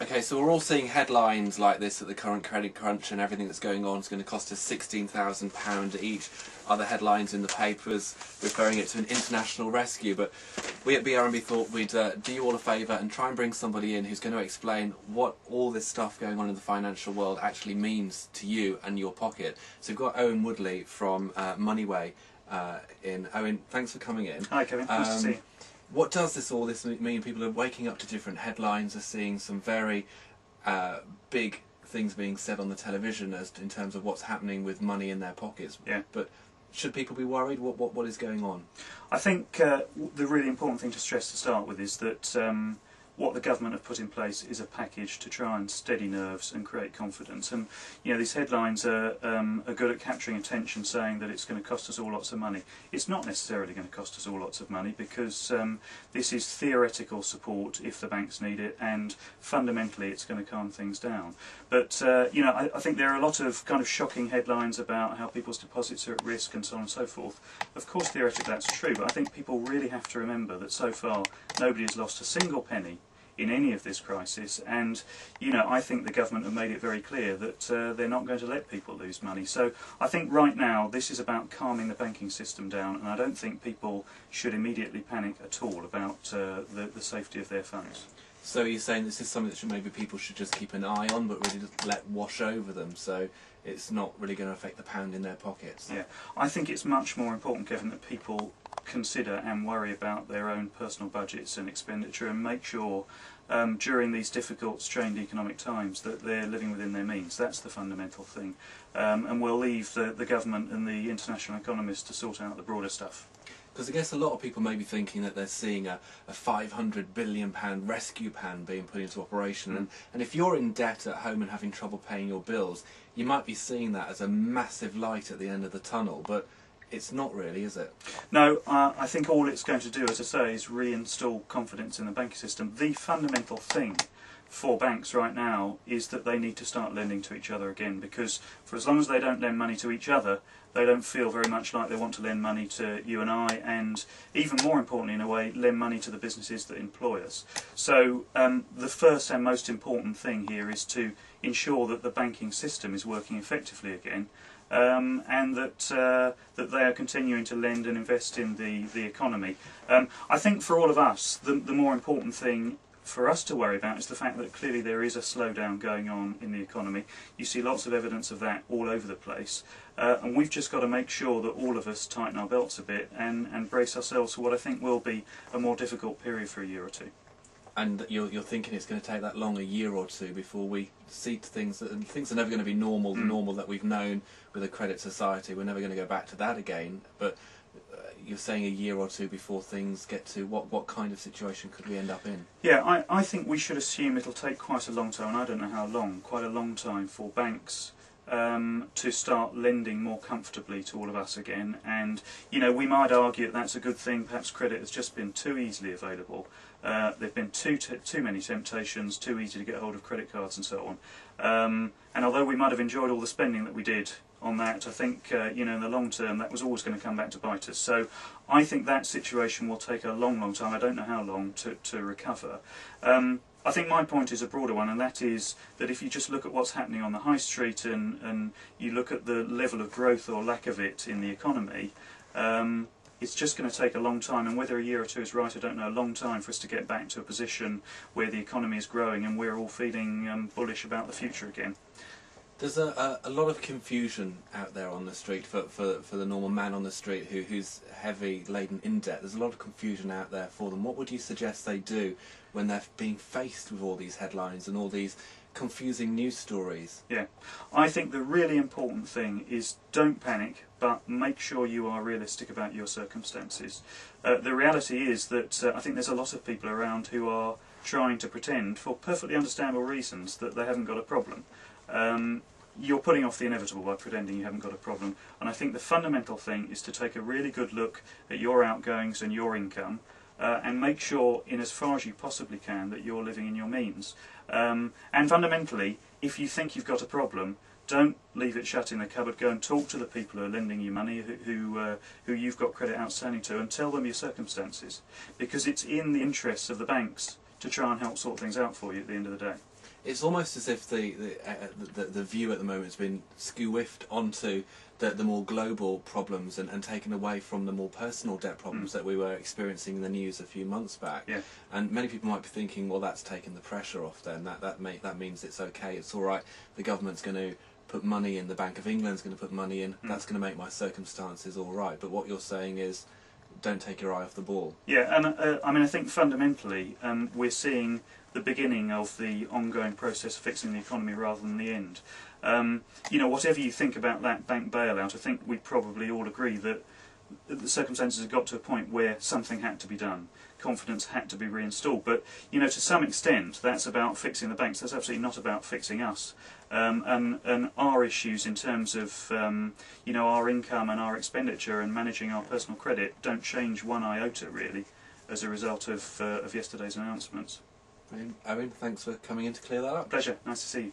Okay, so we're all seeing headlines like this at the current credit crunch, and everything that's going on is going to cost us £16,000 each. Other headlines in the papers referring it to an international rescue. But we at BRMB thought we'd do you all a favour and try and bring somebody in who's going to explain what all this stuff going on in the financial world actually means to you and your pocket. So we've got Owen Woodley from Moneyway in. Owen, thanks for coming in. Hi Kevin, nice to see you. What does all this mean? People are waking up to different headlines, are seeing some very big things being said on the television as in terms of what's happening with money in their pockets. Yeah. But should people be worried? What is going on? I think the really important thing to stress to start with is that what the government have put in place is a package to try and steady nerves and create confidence. And you know, these headlines are good at capturing attention, saying that it's going to cost us all lots of money. It's not necessarily going to cost us all lots of money, because this is theoretical support if the banks need it, and fundamentally it's going to calm things down. But you know, I think there are a lot of kind of shocking headlines about how people's deposits are at risk and so on and so forth. Of course, theoretically that's true, but I think people really have to remember that so far nobody has lost a single penny in any of this crisis, and you know, I think the government have made it very clear that they're not going to let people lose money. So I think right now this is about calming the banking system down, and I don't think people should immediately panic at all about the safety of their funds. So you're saying this is something that maybe people should just keep an eye on, but really just let wash over them, so it's not really going to affect the pound in their pockets? Yeah, I think it's much more important, Kevin, that people consider and worry about their own personal budgets and expenditure, and make sure during these difficult, strained economic times that they're living within their means. That's the fundamental thing, and we'll leave the government and the international economists to sort out the broader stuff. Because I guess a lot of people may be thinking that they're seeing a £500 billion rescue plan being put into operation, and if you're in debt at home and having trouble paying your bills, you might be seeing that as a massive light at the end of the tunnel, but it's not really, is it? No, I think all it's going to do, as I say, is reinstall confidence in the banking system. The fundamental thing for banks right now is that they need to start lending to each other again, because for as long as they don't lend money to each other, they don't feel very much like they want to lend money to you and I, and even more importantly in a way, lend money to the businesses that employ us. So the first and most important thing here is to ensure that the banking system is working effectively again, and that they are continuing to lend and invest in the economy. I think for all of us, the more important thing for us to worry about is the fact that clearly there is a slowdown going on in the economy. You see lots of evidence of that all over the place, and we've just got to make sure that all of us tighten our belts a bit and brace ourselves for what I think will be a more difficult period for a year or two. And you're thinking it's going to take that long, a year or two, before we see things are never going to be normal, the normal that we've known with a credit society. We're never going to go back to that again, but you're saying a year or two before things get to what kind of situation could we end up in? Yeah, I think we should assume it'll take quite a long time, and I don't know how long, quite a long time for banks to start lending more comfortably to all of us again. And you know, we might argue that that's a good thing. Perhaps credit has just been too easily available. There've been too many temptations, too easy to get hold of credit cards and so on. And although we might have enjoyed all the spending that we did on that, I think you know, in the long term that was always going to come back to bite us. So I think that situation will take a long time, I don't know how long, to recover. I think my point is a broader one, and that is that if you just look at what's happening on the high street and you look at the level of growth or lack of it in the economy, it's just going to take a long time, and whether a year or two is right, I don't know, a long time for us to get back to a position where the economy is growing and we're all feeling bullish about the future again. There's a lot of confusion out there on the street for the normal man on the street who's heavy laden in debt. There's a lot of confusion out there for them. What would you suggest they do when they're being faced with all these headlines and all these confusing news stories? Yeah, I think the really important thing is don't panic, but make sure you are realistic about your circumstances. The reality is that I think there's a lot of people around who are trying to pretend, for perfectly understandable reasons, that they haven't got a problem. You're putting off the inevitable by pretending you haven't got a problem, and I think the fundamental thing is to take a really good look at your outgoings and your income, and make sure, in as far as you possibly can, that you're living in your means. And fundamentally, if you think you've got a problem, don't leave it shut in the cupboard. Go and talk to the people who are lending you money, who you've got credit outstanding to, and tell them your circumstances, because it's in the interests of the banks to try and help sort things out for you at the end of the day. it's almost as if the view at the moment has been skewiffed onto the more global problems and taken away from the more personal debt problems that we were experiencing in the news a few months back. Yeah. And many people might be thinking, well, that's taken the pressure off then. That means it's okay, it's all right. The government's going to put money in, the Bank of England's going to put money in, that's going to make my circumstances all right. But what you're saying is, don't take your eye off the ball. Yeah, and I mean, I think fundamentally we're seeing the beginning of the ongoing process of fixing the economy rather than the end. You know, whatever you think about that bank bailout, I think we probably all agree that the circumstances have got to a point where something had to be done. Confidence had to be reinstalled. But, you know, to some extent, that's about fixing the banks. That's absolutely not about fixing us. And our issues in terms of, you know, our income and our expenditure and managing our personal credit don't change one iota, really, as a result of yesterday's announcements. Owen, thanks for coming in to clear that up. Pleasure. Nice to see you.